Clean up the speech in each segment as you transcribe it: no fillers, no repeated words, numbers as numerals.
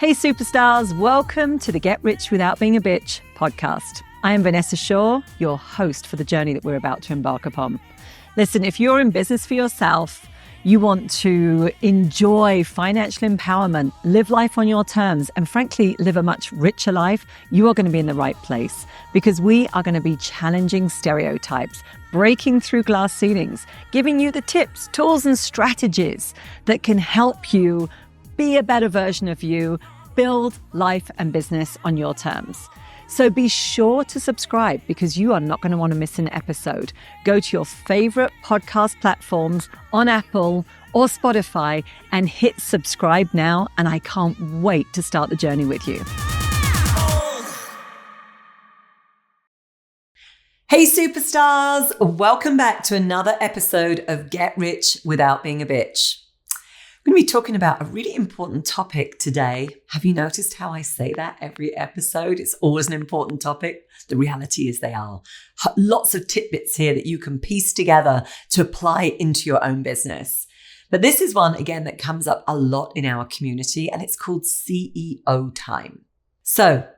Hey superstars, welcome to the Get Rich Without Being a Bitch podcast. I am Vanessa Shaw, your host for the journey that we're about to embark upon. Listen, if you're in business for yourself, you want to enjoy financial empowerment, live life on your terms, and frankly, live a much richer life, you are going to be in the right place because we are going to be challenging stereotypes, breaking through glass ceilings, giving you the tips, tools, and strategies that can help you be a better version of you, build life and business on your terms. So be sure to subscribe because you are not going to want to miss an episode. Go to your favorite podcast platforms on Apple or Spotify and hit subscribe now. And I can't wait to start the journey with you. Hey superstars, welcome back to another episode of Get Rich Without Being a Bitch. I'm going to be talking about a really important topic today. Have you noticed how I say that every episode? It's always an important topic. The reality is they are. Lots of tidbits here that you can piece together to apply into your own business. But this is one, again, that comes up a lot in our community, and it's called CEO time. So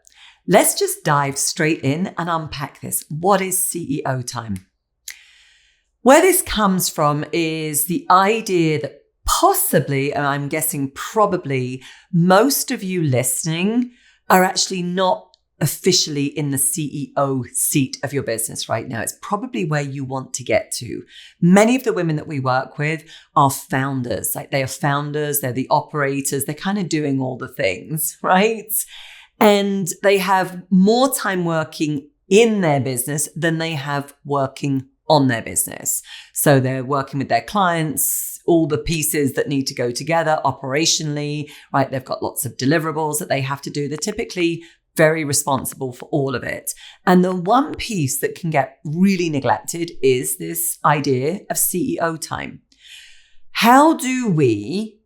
let's just dive straight in and unpack this. What is CEO time? Where this comes from is the idea that possibly, and I'm guessing probably, most of you listening are actually not officially in the CEO seat of your business right now. It's probably where you want to get to. Many of the women that we work with are founders. Like they are founders, they're the operators, they're kind of doing all the things, right? And they have more time working in their business than they have working on their business. So they're working with their clients, all the pieces that need to go together operationally, right? They've got lots of deliverables that they have to do. They're typically very responsible for all of it. And the one piece that can get really neglected is this idea of CEO time. How do we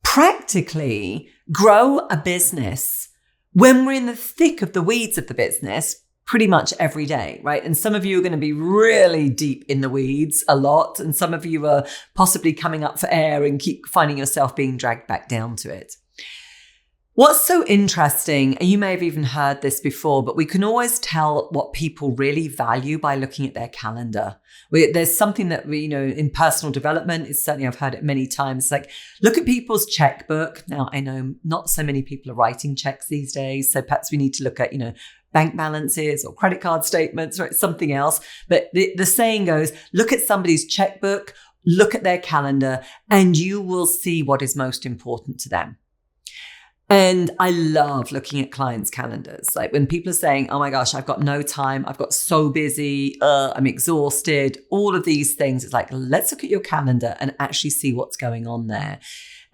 practically grow a business when we're in the thick of the weeds of the business pretty much every day, right? And some of you are going to be really deep in the weeds a lot. And some of you are possibly coming up for air and keep finding yourself being dragged back down to it. What's so interesting, and you may have even heard this before, but we can always tell what people really value by looking at their calendar. There's something that we, in personal development, it's certainly, I've heard it many times, like look at people's checkbook. Now, I know not so many people are writing checks these days. So perhaps we need to look at, bank balances or credit card statements or something else. But the saying goes, look at somebody's checkbook, look at their calendar, and you will see what is most important to them. And I love looking at clients' calendars. Like when people are saying, oh my gosh, I've got no time. I've got so busy. I'm exhausted. All of these things. It's like, let's look at your calendar and actually see what's going on there.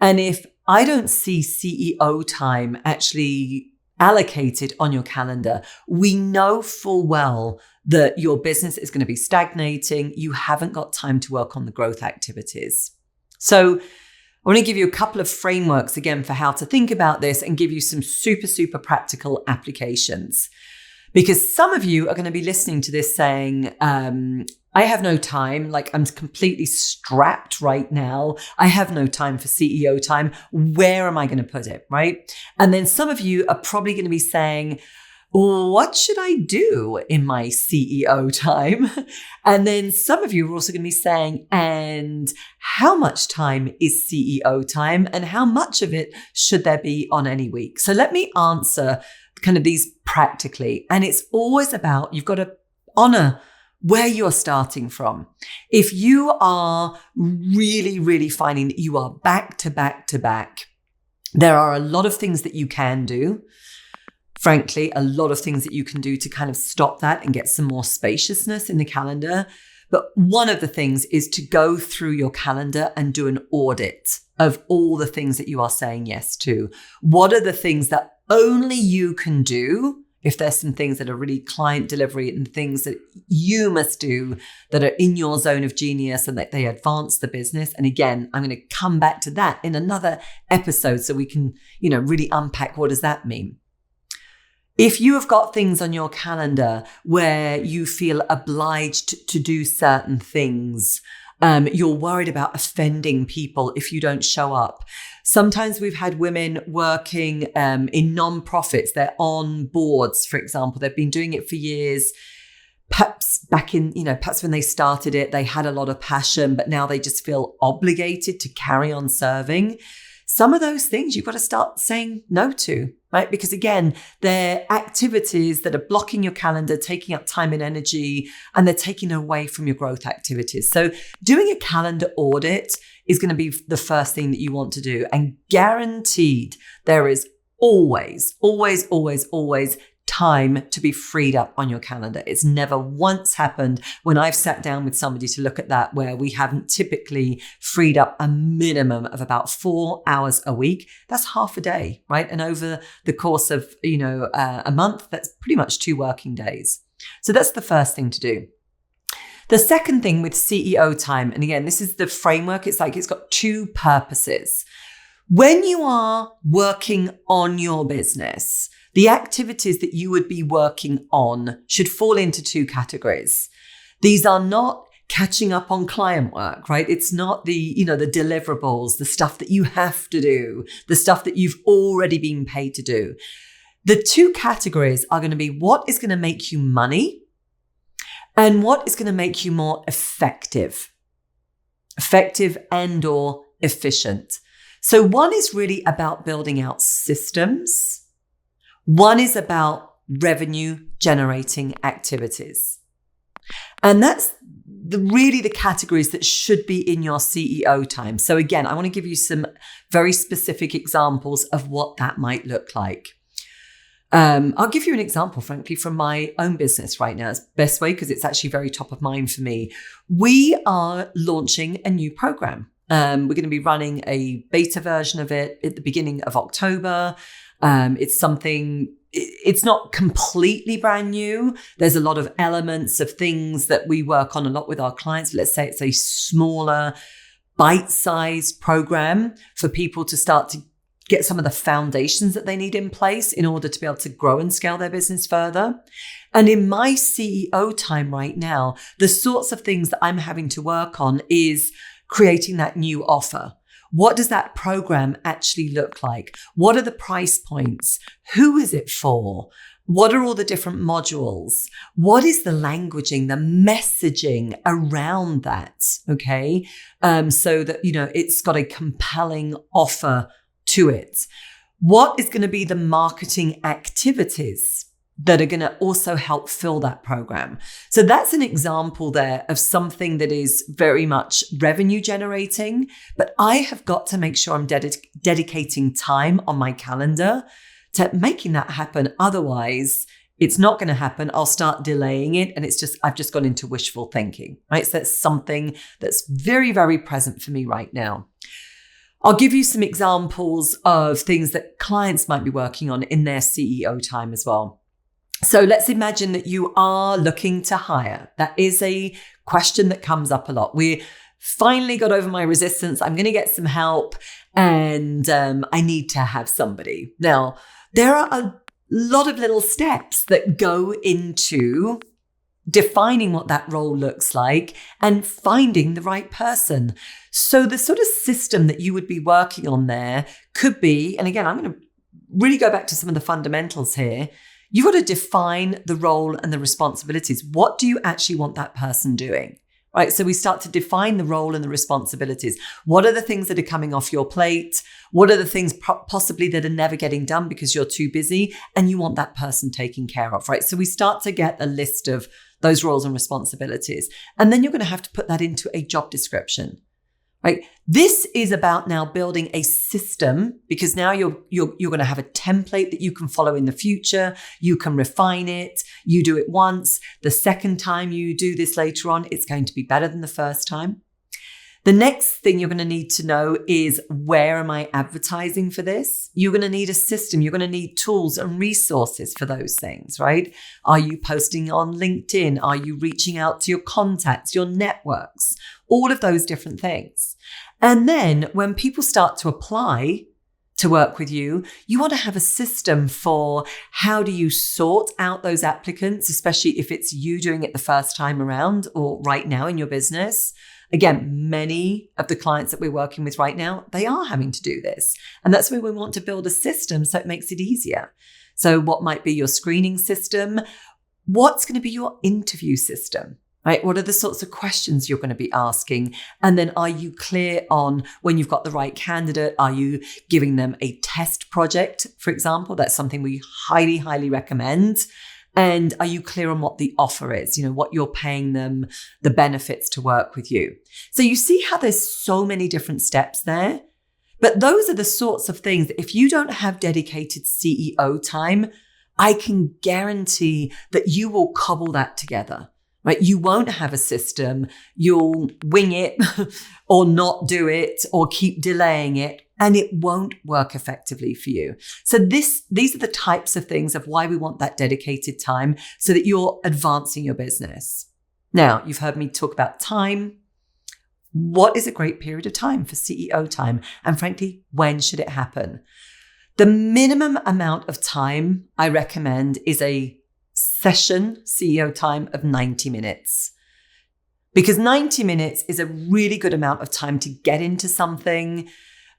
And if I don't see CEO time actually allocated on your calendar, we know full well that your business is going to be stagnating. You haven't got time to work on the growth activities. So I want to give you a couple of frameworks again for how to think about this and give you some super, super practical applications. Because some of you are going to be listening to this saying, I have no time, like I'm completely strapped right now. I have no time for CEO time. Where am I going to put it, right? And then some of you are probably going to be saying, what should I do in my CEO time? And then some of you are also going to be saying, and how much time is CEO time and how much of it should there be on any week? So let me answer kind of these practically. And it's always about, you've got to honor where you're starting from. If you are really, really finding that you are back to back to back, there are a lot of things that you can do. Frankly, a lot of things that you can do to kind of stop that and get some more spaciousness in the calendar. But one of the things is to go through your calendar and do an audit of all the things that you are saying yes to. What are the things that only you can do? If there's some things that are really client delivery and things that you must do that are in your zone of genius and that they advance the business. And again, I'm going to come back to that in another episode so we can, really unpack what does that mean. If you have got things on your calendar where you feel obliged to do certain things, You're worried about offending people if you don't show up. Sometimes we've had women working in non-profits. They're on boards, for example. They've been doing it for years. Perhaps perhaps when they started it, they had a lot of passion, but now they just feel obligated to carry on serving. Some of those things you've got to start saying no to, right? Because again, they're activities that are blocking your calendar, taking up time and energy, and they're taking away from your growth activities. So doing a calendar audit is going to be the first thing that you want to do. And guaranteed, there is always, always, always, always time to be freed up on your calendar. It's never once happened when I've sat down with somebody to look at that where we haven't typically freed up a minimum of about 4 hours a week. That's half a day, right? And over the course of, a month, that's pretty much 2 working days. So that's the first thing to do. The second thing with CEO time, and again, this is the framework. It's got 2 purposes. When you are working on your business, the activities that you would be working on should fall into 2 categories. These are not catching up on client work, right? It's not the deliverables, the stuff that you have to do, the stuff that you've already been paid to do. The 2 categories are going to be what is going to make you money and what is going to make you more effective and or efficient. So one is really about building out systems. One is about revenue generating activities. And that's really the categories that should be in your CEO time. So again, I want to give you some very specific examples of what that might look like. I'll give you an example, frankly, from my own business right now. It's the best way because it's actually very top of mind for me. We are launching a new program. We're going to be running a beta version of it at the beginning of October. It's not completely brand new. There's a lot of elements of things that we work on a lot with our clients. Let's say it's a smaller, bite-sized program for people to start to get some of the foundations that they need in place in order to be able to grow and scale their business further. And in my CEO time right now, the sorts of things that I'm having to work on is creating that new offer. What does that program actually look like? What are the price points? Who is it for? What are all the different modules? What is the languaging, the messaging around that? Okay. So that, it's got a compelling offer to it. What is going to be the marketing activities that are going to also help fill that program? So that's an example there of something that is very much revenue generating, but I have got to make sure I'm dedicating time on my calendar to making that happen. Otherwise, it's not going to happen. I'll start delaying it. And I've just gone into wishful thinking, right? So that's something that's very, very present for me right now. I'll give you some examples of things that clients might be working on in their CEO time as well. So let's imagine that you are looking to hire. That is a question that comes up a lot. We finally got over my resistance. I'm going to get some help and I need to have somebody. Now, there are a lot of little steps that go into defining what that role looks like and finding the right person. So the sort of system that you would be working on there could be, and again, I'm going to really go back to some of the fundamentals here. You've got to define the role and the responsibilities. What do you actually want that person doing? Right? So we start to define the role and the responsibilities. What are the things that are coming off your plate? What are the things possibly that are never getting done because you're too busy and you want that person taken care of, right? So we start to get a list of those roles and responsibilities. And then you're going to have to put that into a job description, right? This is about now building a system because now you're going to have a template that you can follow in the future. You can refine it. You do it once. The second time you do this later on, it's going to be better than the first time. The next thing you're going to need to know is, where am I advertising for this? You're going to need a system. You're going to need tools and resources for those things, right? Are you posting on LinkedIn? Are you reaching out to your contacts, your networks, all of those different things? And then when people start to apply to work with you, you want to have a system for how do you sort out those applicants, especially if it's you doing it the first time around or right now in your business. again, many of the clients that we're working with right now, they are having to do this. And that's where we want to build a system so it makes it easier. So what might be your screening system? What's going to be your interview system? Right? What are the sorts of questions you're going to be asking? And then are you clear on when you've got the right candidate? Are you giving them a test project, for example? That's something we highly, highly recommend. And are you clear on what the offer is? What you're paying them, the benefits to work with you. So you see how there's so many different steps there. But those are the sorts of things that if you don't have dedicated CEO time, I can guarantee that you will cobble that together. Right? You won't have a system. You'll wing it or not do it or keep delaying it, and it won't work effectively for you. So these are the types of things of why we want that dedicated time so that you're advancing your business. Now, you've heard me talk about time. What is a great period of time for CEO time? And frankly, when should it happen? The minimum amount of time I recommend is a session CEO time of 90 minutes. Because 90 minutes is a really good amount of time to get into something,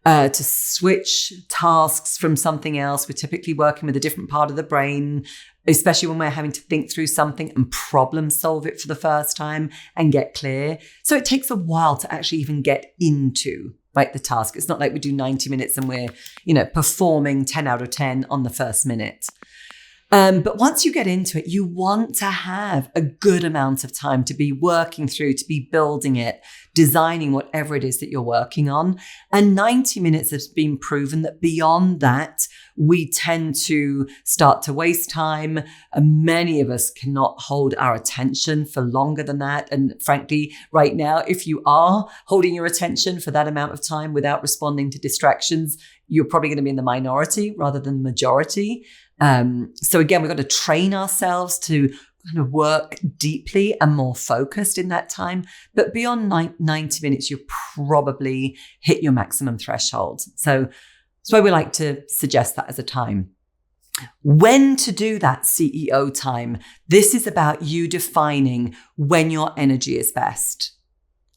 to switch tasks from something else. We're typically working with a different part of the brain, especially when we're having to think through something and problem solve it for the first time and get clear. So it takes a while to actually even get into the task. It's not like we do 90 minutes and we're, performing 10 out of 10 on the first minute. But once you get into it, you want to have a good amount of time to be working through, to be building it, designing whatever it is that you're working on. And 90 minutes has been proven that beyond that, we tend to start to waste time. Many of us cannot hold our attention for longer than that. And frankly, right now, if you are holding your attention for that amount of time without responding to distractions, you're probably going to be in the minority rather than the majority. So again, we've got to train ourselves to kind of work deeply and more focused in that time. But beyond 90 minutes, you probably hit your maximum threshold. So that's why we like to suggest that as a time. When to do that CEO time, this is about you defining when your energy is best.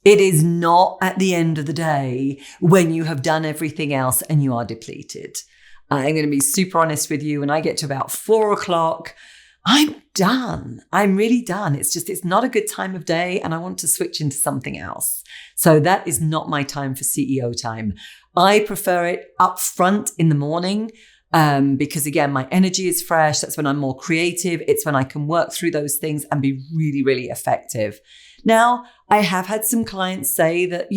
It is not at the end of the day when you have done everything else and you are depleted. I'm going to be super honest with you. When I get to about 4 o'clock, I'm done. I'm really done. It's not a good time of day and I want to switch into something else. So that is not my time for CEO time. I prefer it up front in the morning because again, my energy is fresh. That's when I'm more creative. It's when I can work through those things and be really, really effective. Now, I have had some clients say that,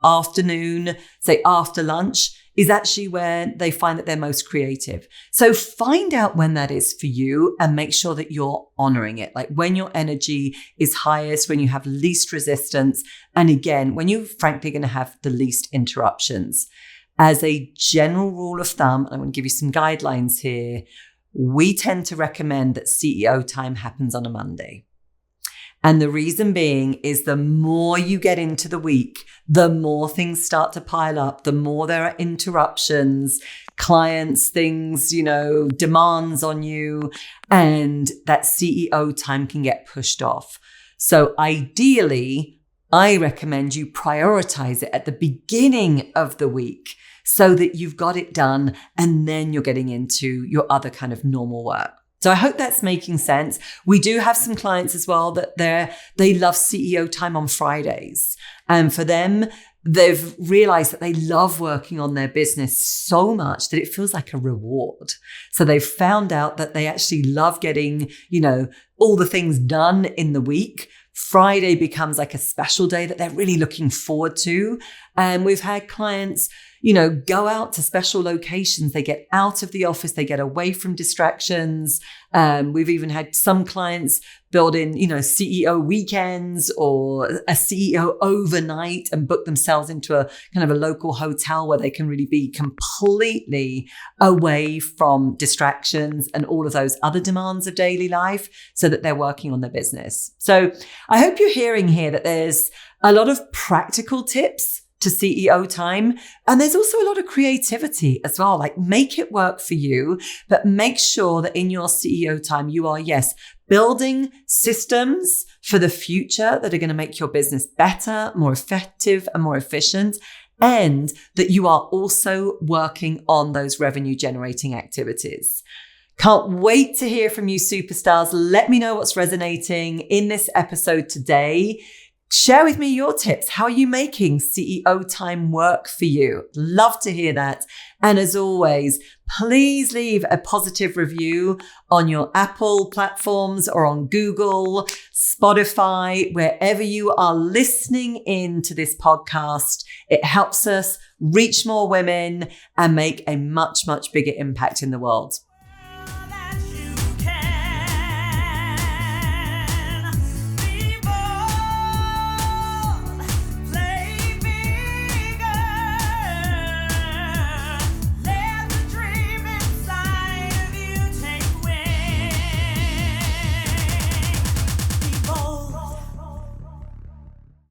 afternoon, say after lunch, is actually where they find that they're most creative. So find out when that is for you and make sure that you're honoring it. Like when your energy is highest, when you have least resistance. And again, when you're frankly going to have the least interruptions. As a general rule of thumb, I'm going to give you some guidelines here. We tend to recommend that CEO time happens on a Monday. And the reason being is the more you get into the week, the more things start to pile up, the more there are interruptions, clients, things, demands on you, and that CEO time can get pushed off. So ideally, I recommend you prioritize it at the beginning of the week so that you've got it done and then you're getting into your other kind of normal work. So I hope that's making sense. We do have some clients as well that they love CEO time on Fridays. And for them, they've realized that they love working on their business so much that it feels like a reward. So they've found out that they actually love getting, all the things done in the week. Friday becomes like a special day that they're really looking forward to. And we've had clients, go out to special locations. They get out of the office. They get away from distractions. We've even had some clients build in, CEO weekends or a CEO overnight and book themselves into a kind of a local hotel where they can really be completely away from distractions and all of those other demands of daily life so that they're working on their business. So I hope you're hearing here that there's a lot of practical tips to CEO time. And there's also a lot of creativity as well. Like, make it work for you, but make sure that in your CEO time, you are, yes, building systems for the future that are going to make your business better, more effective, and more efficient. And that you are also working on those revenue generating activities. Can't wait to hear from you, superstars. Let me know what's resonating in this episode today. Share with me your tips. How are you making CEO time work for you? Love to hear that. And as always, please leave a positive review on your Apple platforms or on Google, Spotify, wherever you are listening in to this podcast. It helps us reach more women and make a much, much bigger impact in the world.